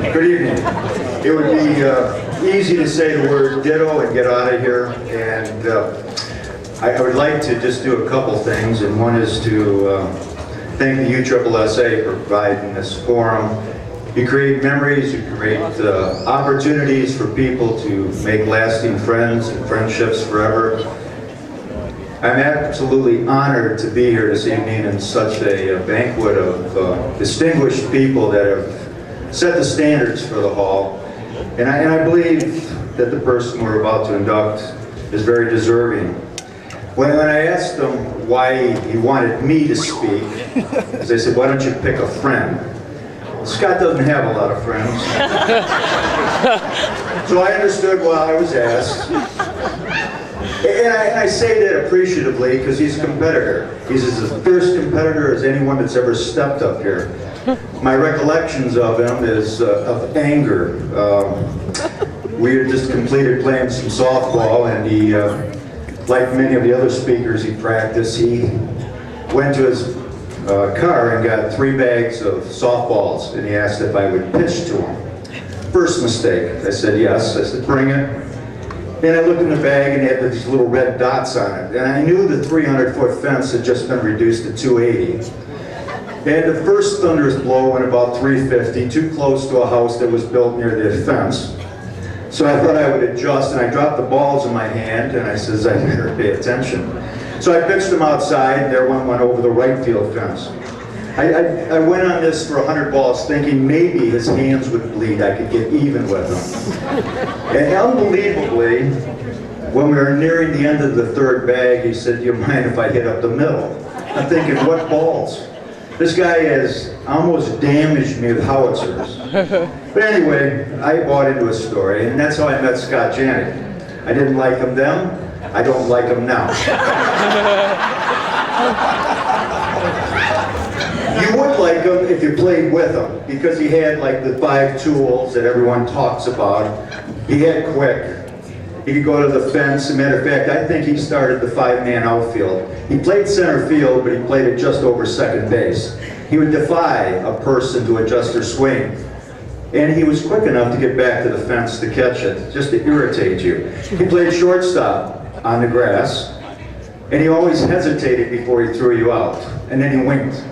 Good evening. It would be easy to say the word ditto and get out of here, and I would like to just do a couple things, and one is to thank the USSSA for providing this forum. You create memories, you create opportunities for people to make lasting friends and friendships forever. I'm absolutely honored to be here this evening in such a banquet of distinguished people that have set the standards for the hall. And I believe that the person we're about to induct is very deserving. When I asked him why he wanted me to speak, they said, why don't you pick a friend? Scott doesn't have a lot of friends. So I understood why I was asked. And I say that appreciatively because he's a competitor. He's as fierce competitor as anyone that's ever stepped up here. My recollections of him is of anger. We had just completed playing some softball, and he, like many of the other speakers he practiced, he went to his car and got 3 bags of softballs, and he asked if I would pitch to him. First mistake. I said yes. I said, bring it. And I looked in the bag and it had these little red dots on it. And I knew the 300-foot fence had just been reduced to 280. And the first thunderous blow went about 350, too close to a house that was built near the fence. So I thought I would adjust, and I dropped the balls in my hand, and I says, I better pay attention. So I pitched them outside, and there one went over the right field fence. I went on this for 100 balls thinking maybe his hands would bleed, I could get even with him. And unbelievably, when we were nearing the end of the 3rd bag, he said, do you mind if I hit up the middle? I'm thinking, what balls? This guy has almost damaged me with howitzers. But anyway, I bought into his story, and that's how I met Scott Janack. I didn't like him then, I don't like him now. You would like him if you played with him, because he had like the 5 tools that everyone talks about. He had quick. He could go to the fence. As a matter of fact, I think he started the 5-man outfield. He played center field, but he played it just over second base. He would defy a person to adjust their swing. And he was quick enough to get back to the fence to catch it, just to irritate you. He played shortstop on the grass, and he always hesitated before he threw you out, and then he winked.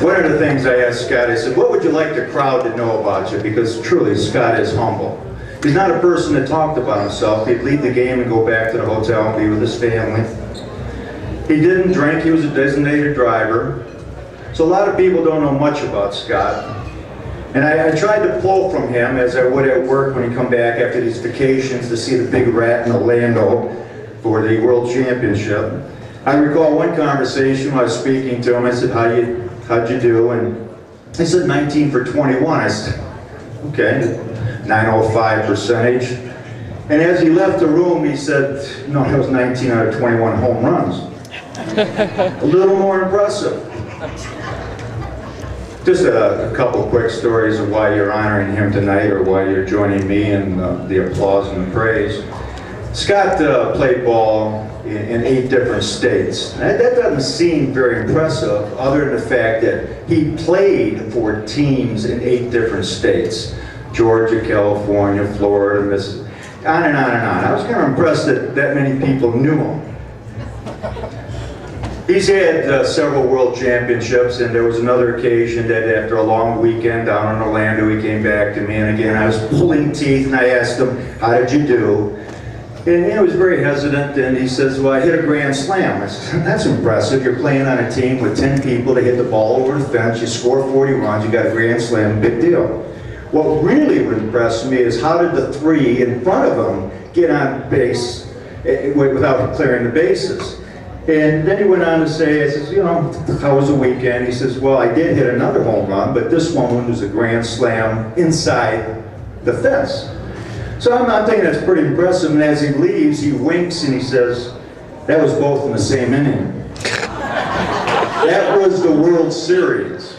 One of the things I asked Scott, I said, what would you like the crowd to know about you? Because truly, Scott is humble. He's not a person that talked about himself. He'd leave the game and go back to the hotel and be with his family. He didn't drink. He was a designated driver. So a lot of people don't know much about Scott. And I tried to pull from him, as I would at work when he'd come back after these vacations to see the big rat in Orlando for the World Championship. I recall one conversation when I was speaking to him. I said, how'd you do? And he said 19 for 21. I said, okay, 905 percentage. And as he left the room, he said, no, that was 19 out of 21 home runs. A little more impressive. Just a couple quick stories of why you're honoring him tonight, or why you're joining me in the applause and the praise. Scott played ball in 8 different states. That doesn't seem very impressive, other than the fact that he played for teams in 8 different states. Georgia, California, Florida, Mississippi, on and on and on. I was kind of impressed that that many people knew him. He's had several world championships, and there was another occasion that after a long weekend down in Orlando, he came back to me, and again, I was pulling teeth, and I asked him, how did you do? And he was very hesitant, and he says, well, I hit a grand slam. I said, that's impressive. You're playing on a team with 10 people to hit the ball over the fence, you score 40 runs, you got a grand slam, big deal. What really would impress me is how did the 3 in front of him get on base without clearing the bases? And then he went on to say, I says, you know, how was the weekend? He says, well, I did hit another home run, but this one was a grand slam inside the fence. So I'm thinking that's pretty impressive, and as he leaves, he winks and he says, that was both in the same inning. That was the World Series.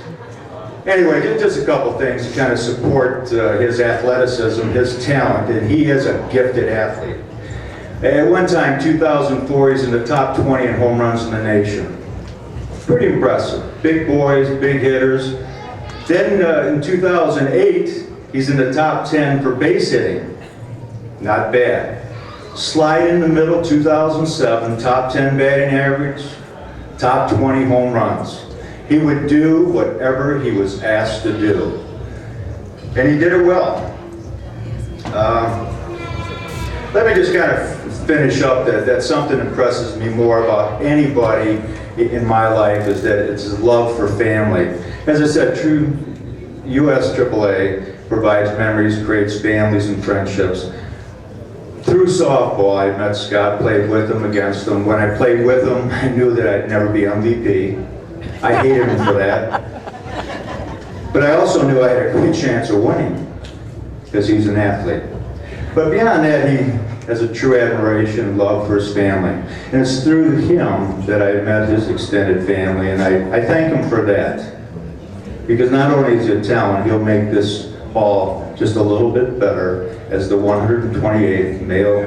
Anyway, just a couple things to kind of support his athleticism, his talent, and he is a gifted athlete. At one time, 2004, he's in the top 20 in home runs in the nation. Pretty impressive. Big boys, big hitters. Then in 2008, he's in the top 10 for base hitting. Not bad. Slide in the middle, 2007, top 10 batting average, top 20 home runs. He would do whatever he was asked to do. And he did it well. Let me just kind of finish up that something impresses me more about anybody in my life is that it's his love for family. As I said, true USSSA provides memories, creates families and friendships. Through softball, I met Scott, played with him, against him. When I played with him, I knew that I'd never be MVP. I hated him for that. But I also knew I had a good chance of winning, because he's an athlete. But beyond that, he has a true admiration and love for his family. And it's through him that I met his extended family, and I thank him for that. Because not only is he a talent, he'll make this hall just a little bit better as the 128th male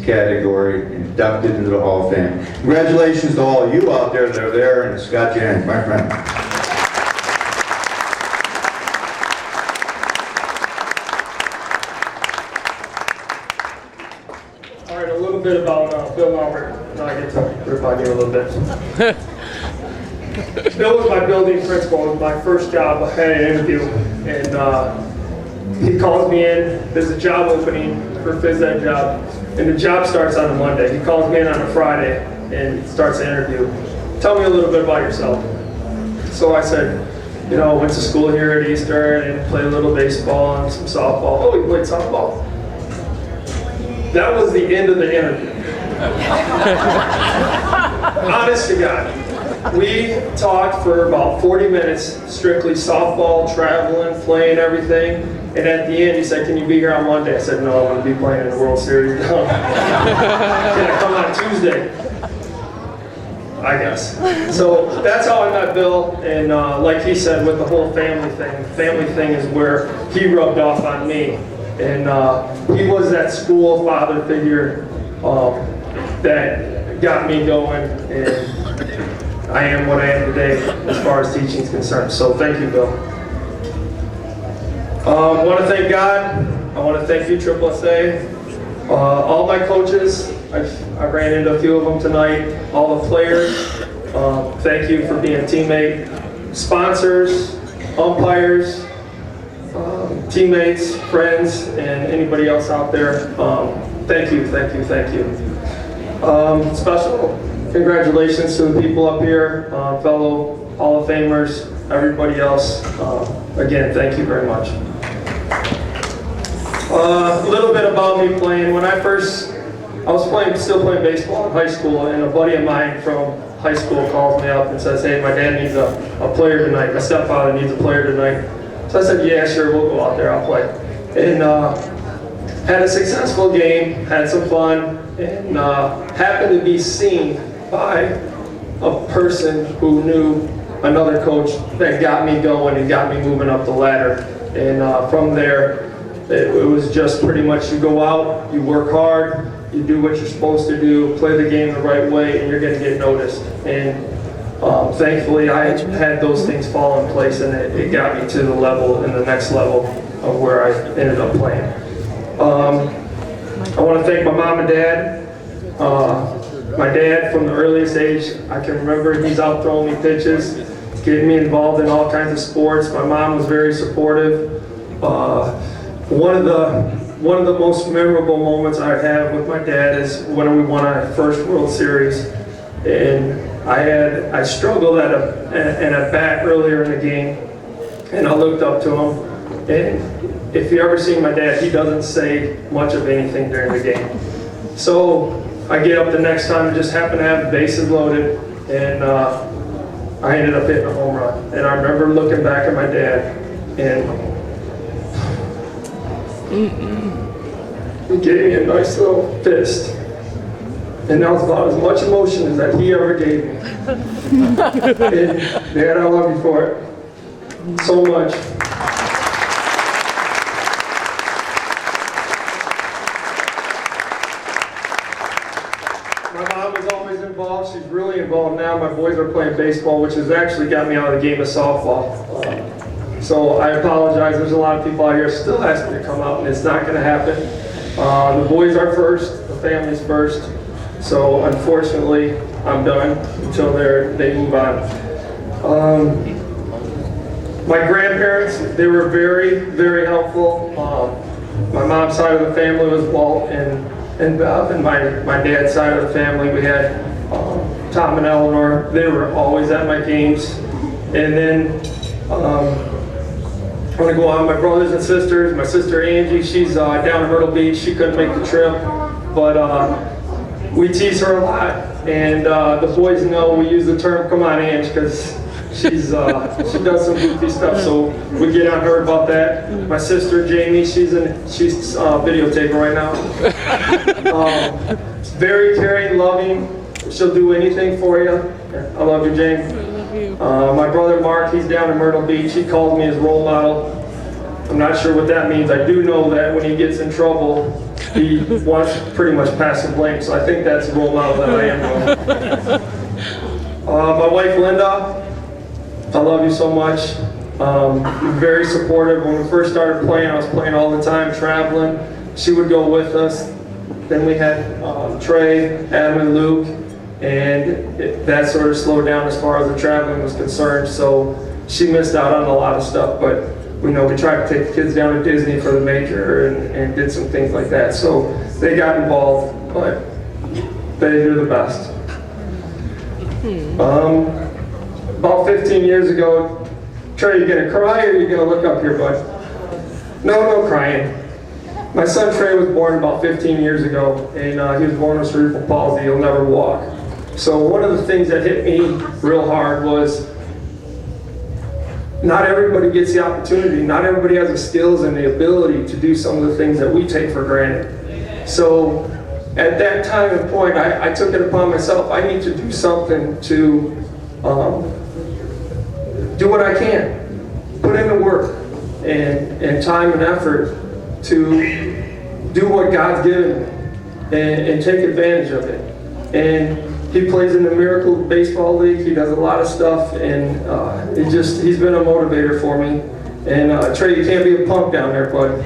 category inducted into the Hall of Fame. Congratulations to all of you out there that are there, and Scott Janack, my friend. All right, a little bit about Bill Naubert. Now I get to rip on you a little bit. Bill was my building principal. It was my first job. I had an interview, and he calls me in. There's a job opening for a phys ed job, and the job starts on a Monday. He calls me in on a Friday and starts the interview. Tell me a little bit about yourself. So I said, you know, I went to school here at Eastern and played a little baseball and some softball. Oh, you played softball? That was the end of the interview. Honest to God. We talked for about 40 minutes, strictly softball, traveling, playing everything. And at the end, he said, can you be here on Monday? I said, no, I'm going to be playing in the World Series. Can I come on Tuesday? I guess. So that's how I met Bill. And like he said, with the whole family thing is where he rubbed off on me. And he was that school father figure that got me going. And I am what I am today as far as teaching is concerned. So thank you, Bill. I want to thank God. I want to thank you, USSSA. All my coaches, I ran into a few of them tonight. All the players, thank you for being a teammate. Sponsors, umpires, teammates, friends, and anybody else out there. Thank you, thank you, thank you. Special congratulations to the people up here, fellow Hall of Famers, everybody else. Again, thank you very much. A little bit about me playing. When I was still playing baseball in high school, and a buddy of mine from high school calls me up and says, hey, my dad needs a player tonight. My stepfather needs a player tonight. So I said, yeah, sure, we'll go out there, I'll play. And had a successful game, had some fun, and happened to be seen by a person who knew another coach that got me going and got me moving up the ladder. And from there, it was just pretty much you go out, you work hard, you do what you're supposed to do, play the game the right way, and you're going to get noticed. And thankfully, I had those things fall in place, and it got me to the level, and the next level of where I ended up playing. I want to thank my mom and dad. My dad, from the earliest age I can remember, he's out throwing me pitches, getting me involved in all kinds of sports. My mom was very supportive. One of the most memorable moments I have with my dad is when we won our first World Series, and I struggled at a bat earlier in the game, and I looked up to him. And if you ever seen my dad, he doesn't say much of anything during the game. So I get up the next time and just happen to have the bases loaded, and I ended up hitting a home run. And I remember looking back at my dad, and he gave me a nice little fist. And that was about as much emotion as that he ever gave me. And Dad, I love you for it so much. My mom was always involved. She's really involved now. My boys are playing baseball, which has actually got me out of the game of softball. So I apologize. There's a lot of people out here still asking to come out, and it's not going to happen. The boys are first. The family's first. So unfortunately, I'm done until they move on. My grandparents, they were very, very helpful. My mom's side of the family was Walt and Bev, and my dad's side of the family, we had Tom and Eleanor. They were always at my games. And then I want to go on my brothers and sisters. My sister Angie, she's down in Myrtle Beach. She couldn't make the trip, but we tease her a lot. And the boys know we use the term "Come on, Ange," because she does some goofy stuff. So we get on her about that. My sister Jamie, she's videotaping right now. Very caring, loving. She'll do anything for you. I love you, Jamie. My brother Mark, he's down in Myrtle Beach. He calls me his role model. I'm not sure what that means. I do know that when he gets in trouble, he wants to pretty much pass the blame. So I think that's the role model that I am. My wife Linda, I love you so much. You're very supportive. When we first started playing, I was playing all the time, traveling. She would go with us. Then we had Trey, Adam, and Luke. And that sort of slowed down as far as the traveling was concerned, so she missed out on a lot of stuff, but we tried to take the kids down to Disney for the major and did some things like that, so they got involved, but they do the best. About 15 years ago, Trey, you gonna cry or you gonna look up here, bud? No crying. My son Trey was born about 15 years ago, and he was born with cerebral palsy. He'll never walk. So one of the things that hit me real hard was not everybody gets the opportunity. Not everybody has the skills and the ability to do some of the things that we take for granted. So at that time and point, I took it upon myself. I need to do something to do what I can. Put in the work and time and effort to do what God's given me and take advantage of it. And he plays in the Miracle Baseball League. He does a lot of stuff, and he's been a motivator for me. And Trey, you can't be a punk down there, bud.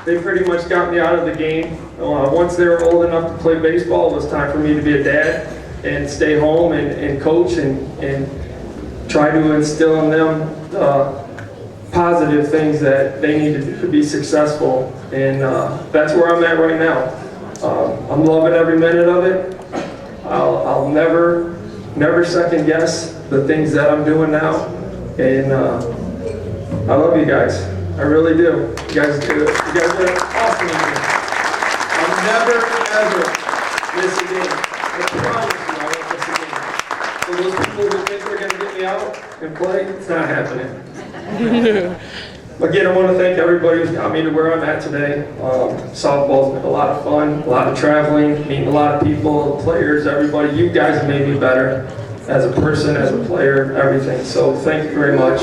They pretty much got me out of the game. Once they were old enough to play baseball, it was time for me to be a dad and stay home and coach and try to instill in them positive things that they need to do to be successful. And that's where I'm at right now. I'm loving every minute of it. I'll never second guess the things that I'm doing now. And I love you guys. I really do. You guys did an awesome game. I'll never, ever miss a game. I promise you I won't miss a game. So those people who think they're going to get me out and play, it's not happening. Again, I want to thank everybody who's got me to where I'm at today. Softball's been a lot of fun, a lot of traveling, meeting a lot of people, players, everybody. You guys have made me better as a person, as a player, everything. So thank you very much.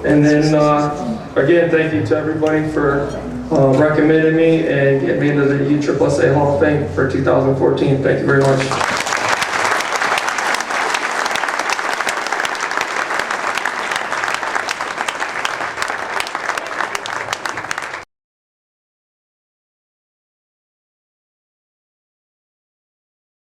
And then, again, thank you to everybody for recommending me and getting me into the USSSA Hall of Fame for 2014. Thank you very much.